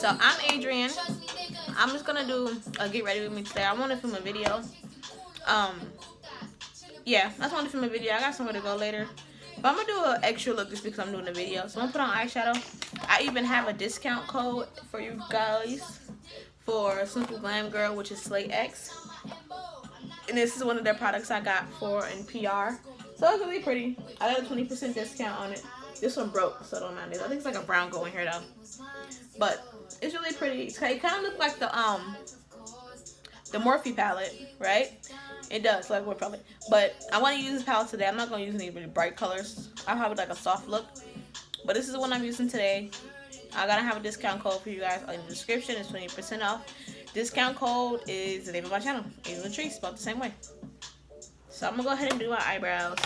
So I'm Adrian. I'm just gonna do a get ready with me today. I want to film a video. Yeah, I just want to film a video. I got somewhere to go later, but I'm gonna do an extra look just because I'm doing a video. So I'm gonna put on eyeshadow. I even have a discount code for you guys for Simple Glam Girl, which is Slay X. And this is one of their products I got for in PR. So it's really pretty. I got a 20% discount on it. This one broke, so don't mind it. I think it's like a brown gold in here though. But it's really pretty. It kind of looks like the Morphe palette, right? It does like Morphe palette. But I want to use this palette today. I'm not gonna use any really bright colors. I'll have like a soft look. But this is the one I'm using today. I gotta have a discount code for you guys in the description. It's 20% off. Discount code is the name of my channel. Eyelid Latrice, spelled the same way. So I'm gonna go ahead and do my eyebrows.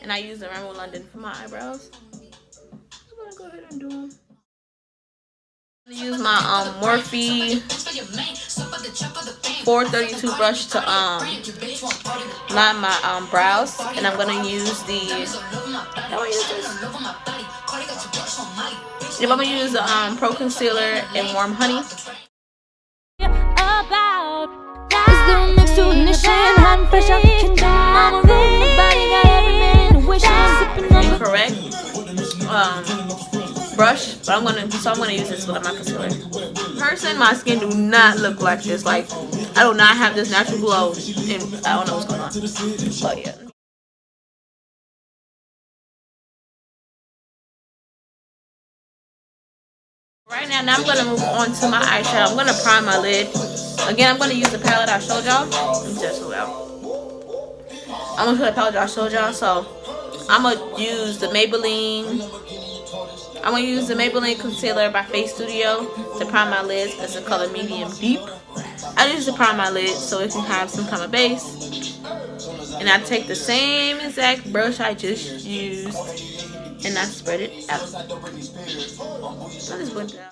And I use the Rainbow London for my eyebrows. I'm gonna go ahead and do them. I'm gonna use my Morphe 432 brush to line my brows, and I'm gonna use the. How do I use this? Yep, I'm gonna use the Pro Concealer and Warm Honey. Incorrect brush, but I'm gonna use this with my concealer. Person, my skin do not look like this. Like, I do not have this natural glow, and I don't know what's going on. But yeah. Right now I'm gonna move on to my eyeshadow. I'm gonna prime my lid. Again, I'm gonna use the palette I showed y'all. Just so loud. I'm gonna put the palette I showed y'all. So I'm gonna use the Maybelline. I'm gonna use the Maybelline concealer by Face Studio to prime my lids. It's the color medium deep. I use to prime my lid so it can have some kind of base. And I take the same exact brush I just used and I spread it out. I just went down.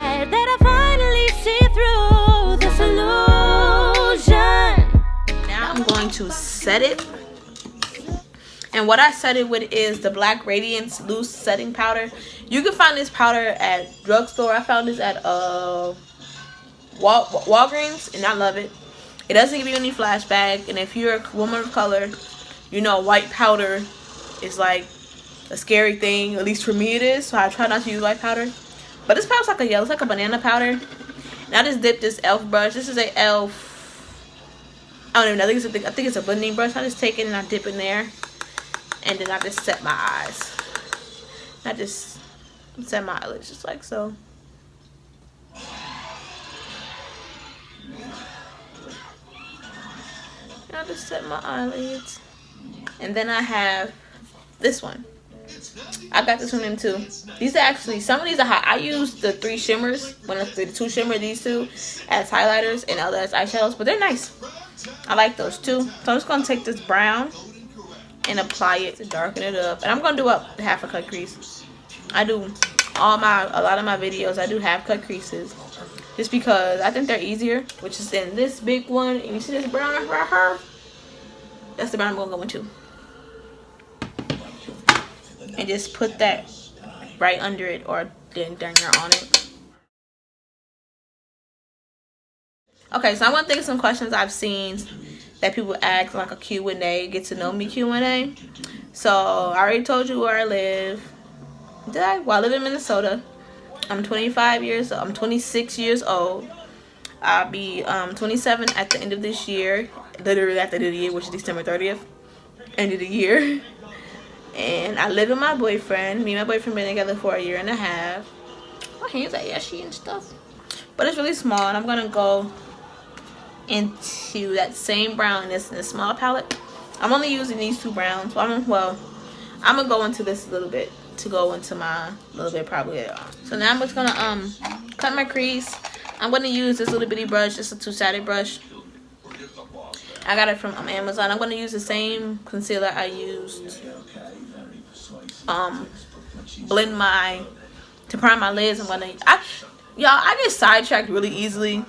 That I finally see through this illusion. Now I'm going to set it. And what I set it with is the Black Radiance Loose Setting Powder. You can find this powder at drugstore. I found this at Walgreens, and I love it. It doesn't give you any flashback. And if you're a woman of color, you know white powder is like a scary thing. At least for me it is. So I try not to use white powder. But this powder's like a yellow. It's like a banana powder. And I just dipped this e.l.f. brush. This is a e.l.f. I don't even know. I think it's a blending brush. I just take it and I dip in there. And then I just set my eyes. I just set my eyelids just like so. And I just set my eyelids. And then I have this one. I got this one in too. These are actually, some of these are hot. I use the 3 shimmers, the 2 shimmer, these 2 as highlighters and other as eyeshadows, but they're nice. I like those too. So I'm just gonna take this brown and apply it to darken it up. And I'm gonna do up half a cut crease. I do a lot of my videos, I do half cut creases just because I think they're easier, which is in this big one. And you see this brown right here? That's the brown I'm gonna go into. And just put that right under it or then you're on it. Okay, so I'm gonna think of some questions I've seen that people ask, like a Q&A, get to know me Q&A. So I already told you where I live. Did I? Well, I live in Minnesota. I'm 26 years old. I'll be 27 at the end of this year. Literally at the end of the year, which is December 30th. End of the year. And I live with my boyfriend. Me and my boyfriend been together for 1.5 years. My hands are ashy and stuff. But it's really small, and I'm gonna go into that same brown in this small palette. I'm only using these 2 browns. I'm gonna go into this a little bit to go into my little bit probably. So now I'm just gonna cut my crease. I'm gonna use this little bitty brush. It's a 2-sided brush. I got it from Amazon. I'm gonna use the same concealer I used to prime my lids. Y'all, I get sidetracked really easily.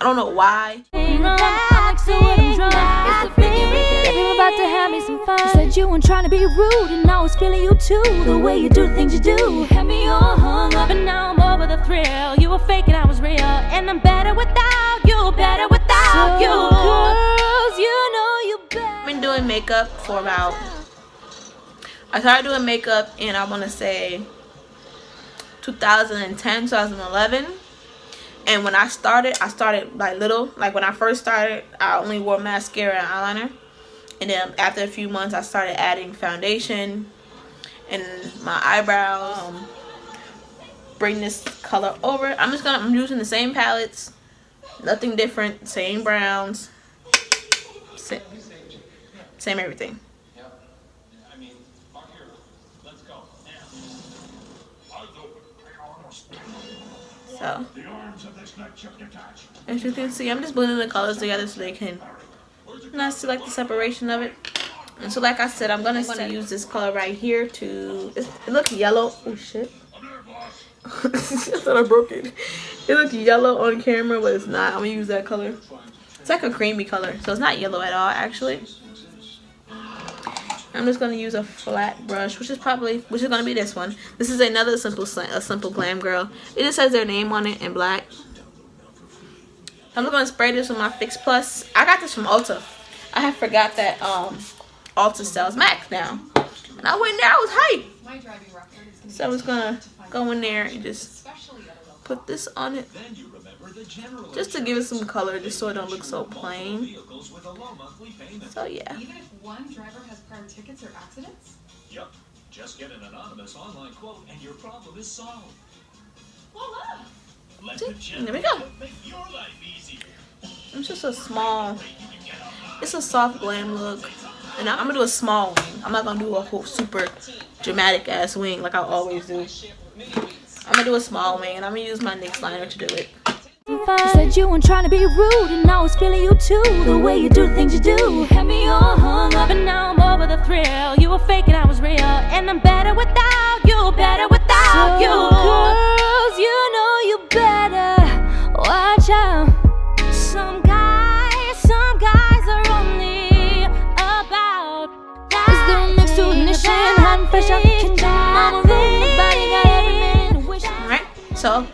I don't know why. smoking rum. I like to what I'm drunk. It's a freaking weekend. Baby, we're about to have me some fun. You said you weren't trying to be rude, and I was feeling you too. The way you do the things you do, you had me all hung up, and now I'm over the thrill. You were faking, I was real, and I'm better without you. Better without you. Girls, you know you better. I've been doing makeup for about. I started doing makeup in, I want to say, 2010, 2011. And when I started like little. Like when I first started, I only wore mascara and eyeliner. And then after a few months, I started adding foundation and my eyebrows. Bring this color over. I'm using the same palettes. Nothing different. Same browns. Same everything. So, as you can see, I'm just blending the colors together so they can not see like the separation of it. And so, like I said, I'm gonna use this color right here to. It looks yellow. Oh shit! I thought I broke it. It looks yellow on camera, but it's not. I'm gonna use that color. It's like a creamy color, so it's not yellow at all, actually. I'm just gonna use a flat brush, which is gonna be this one. This is another simple glam girl. It just has their name on it in black. I'm just gonna spray this with my Fix Plus. I got this from Ulta. I had forgot that Ulta sells MAC now, and I went there. I was hyped. So I'm just gonna go in there and just put this on it, just to give it some color, just so it don't look so plain. So yeah. Even if one driver has prior tickets or accidents? Yep. Just get an anonymous online quote and your problem is solved. Voila! And there we go. It's just a small, it's a soft glam look. And I'm gonna do a small wing. I'm not gonna do a whole super dramatic ass wing like I always do. I'm gonna do a small wing, and I'm gonna use my NYX liner to do it. You said you weren't trying to be rude, and I was feeling you too. The way you do the things you do, you had me all hung up, and now I'm over the thrill. You were faking, I was real, and I'm better without you. Better without you. Girls, you know you better watch out. Some guys are only about that. Is there next to ignition, hot and fresh out the kitchen? Mama room, the body got every man wishing. Alright, so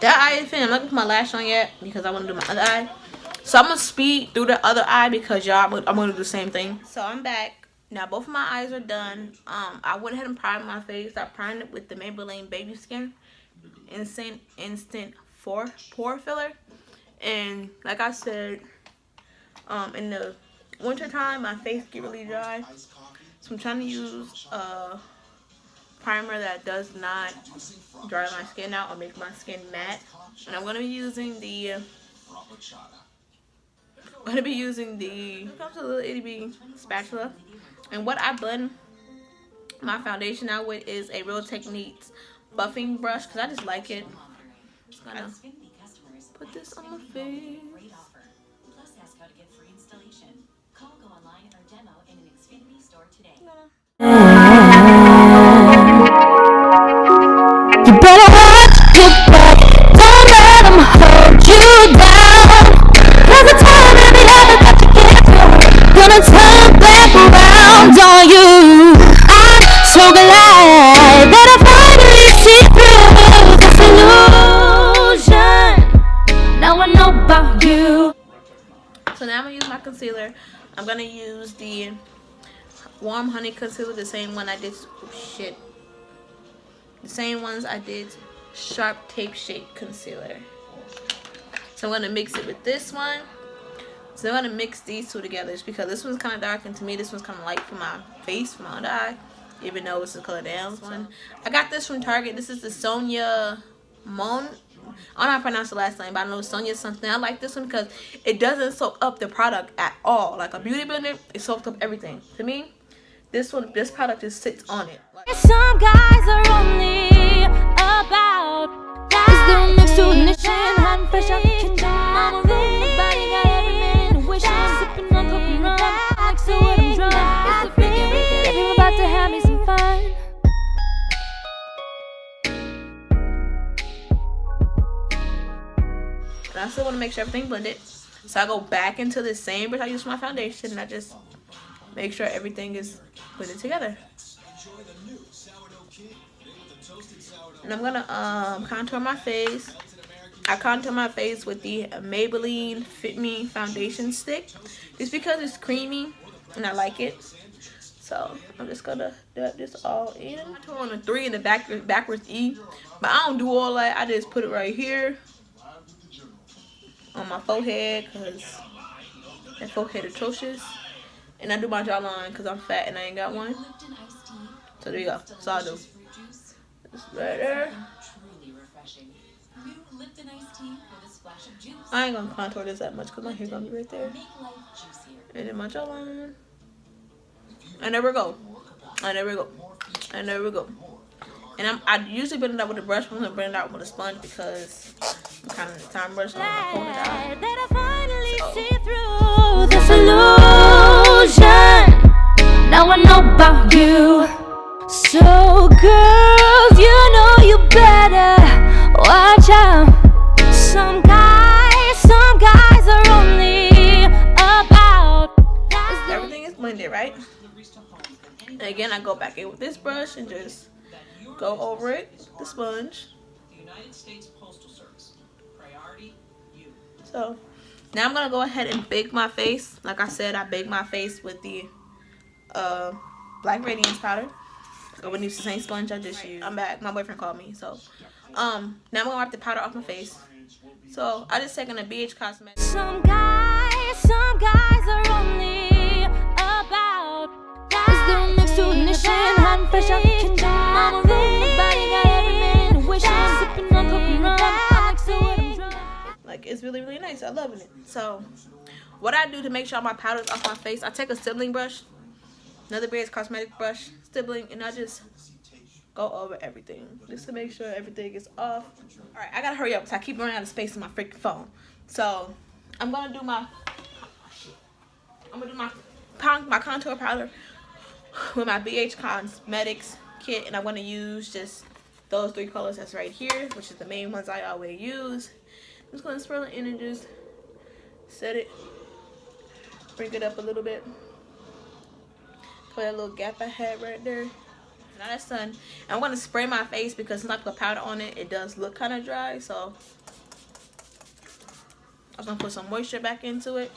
that eye is finished. I'm not gonna put my lash on yet because I want to do my other eye. So I'm gonna speed through the other eye because y'all, I'm gonna do the same thing. So I'm back now. Both of my eyes are done. I went ahead and primed my face. I primed it with the Maybelline Baby Skin Instant Pore Filler. And like I said, in the winter time, my face get really dry. So I'm trying to use a primer that does not dry my skin out or make my skin matte. And I'm gonna be using the it comes with a little itty bitty spatula. And what I blend my foundation out with is a Real Techniques buffing brush because I just like it. Just gonna put this on my face. You better watch your back, don't let them hold you down. Cause the time and the other that you get to, gonna turn back around on you. I'm so glad that I finally see through the solution. Now I know about you. So now I'm gonna use my concealer. I'm gonna use the Warm Honey Concealer, the same one I did. Oh, shit. The same ones I did Sharp Tape Shake Concealer. So I'm going to mix it with this one. So I'm going to mix these two together just because this one's kind of dark, and to me this one's kind of light for my face, for my under eye, even though it's the color down one. I got this from Target. This is the Sonia Mon. I don't know how to pronounce the last name, but I know Sonia something. I like this one because it doesn't soak up the product at all. Like a beauty blender, it soaks up everything. To me, this product just sits on it. Some guys are only about that. Is there next to ignition, hot and fresh out the kitchen? Mama room, the body got every man wishing. Sipping on coke and rum, I like to what I'm drunk. It's a freaking weekend, baby, we're about to have me some fun. And I still want to make sure everything blended. So I go back into the same brush I use for my foundation, and I just make sure everything is put it together. And I'm gonna contour my face. I contour my face with the Maybelline Fit Me foundation stick, just because it's creamy and I like it. So I'm just gonna dab this all in. I contour on a 3 in the backwards E, but I don't do all that. I just put it right here on my forehead because that forehead atrocious. And I do my jawline because I'm fat and I ain't got one. So there you go. That's all I do. Just right there. I ain't gonna contour this that much because my hair gonna be right there. And then my jawline. And there we go. And there we go. And there we go. And I usually blend it out with a brush, but I'm gonna blend it out with a sponge because I'm kind of the time brush. So I'm gonna hold it out. That I finally see through this illusion. Now I know about you. So girls, you know you better watch out. Some guys are only about. Everything is blended, right? And again, I go back in with this brush and just go over it with the sponge. United States Postal Service. Priority you. So now I'm gonna go ahead and bake my face. Like I said, I bake my face with the Black Radiance powder. I'm gonna use the same sponge I just used. I'm back. My boyfriend called me. So now I'm gonna wipe the powder off my face. So I just taken a BH Cosmetics. Some guys are only about. Is the next to ignition, hot and fresh out the kitchen. Mama room, the body got every man wishing, sipping on coke and rum. I like so what I'm drunk. Like, it's really, really nice. I'm loving it. So what I do to make sure my powder's off my face, I take a stippling brush, another BH Cosmetics brush, stippling, and I just go over everything just to make sure everything is off. All right, I gotta hurry up because I keep running out of space in my freaking phone. So I'm gonna do my contour powder with my BH Cosmetics kit, and I'm gonna use just those 3 colors that's right here, which is the main ones I always use. I'm just gonna swirl it in and just set it, bring it up a little bit, put a little gap I had right there. Now that's done. I'm gonna spray my face because since I put powder on it, it does look kind of dry. So I'm gonna put some moisture back into it.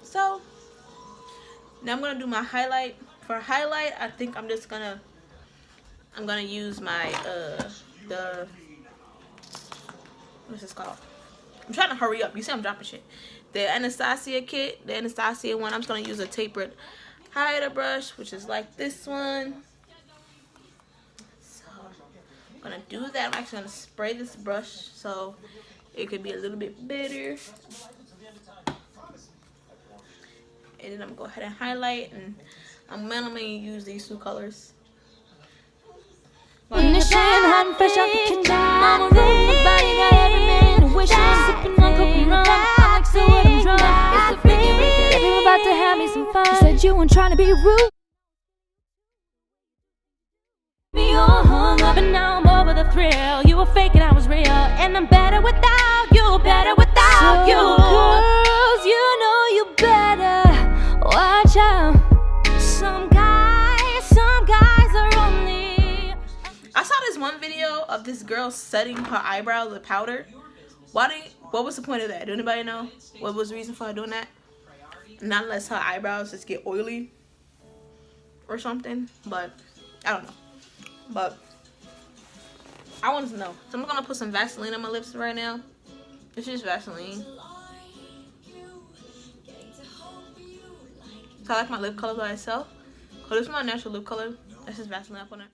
So now I'm gonna do my highlight. For highlight, I think I'm gonna use my what's this called? I'm trying to hurry up. You see I'm dropping shit. The Anastasia kit, the Anastasia one, I'm just going to use a tapered highlighter brush, which is like this one. So I'm going to do that. I'm actually going to spray this brush so it could be a little bit better. And then I'm going to go ahead and highlight, and I'm going to use these 2 colors. Ignition, hot and fresh out the kitchen. Mama room, the body got every man wishing, sipping on coke and rum. I like so what I'm drunk. It's a freaking weekend. Baby, we're about to have me some fun. You said you weren't trying to be rude. Me all hung up, and now I'm over the thrill. You were faking I was real, and I'm better without you. Better without you. Girls, you know you better watch out. Some guys are only. I saw this one video of this girl setting her eyebrows with powder. What was the point of that? Do anybody know? What was the reason for her doing that? Not unless her eyebrows just get oily or something. But I don't know. But I wanted to know. So I'm gonna put some Vaseline on my lips right now. It's just Vaseline. So I like my lip color by itself. So this is my natural lip color. That's just Vaseline up on it.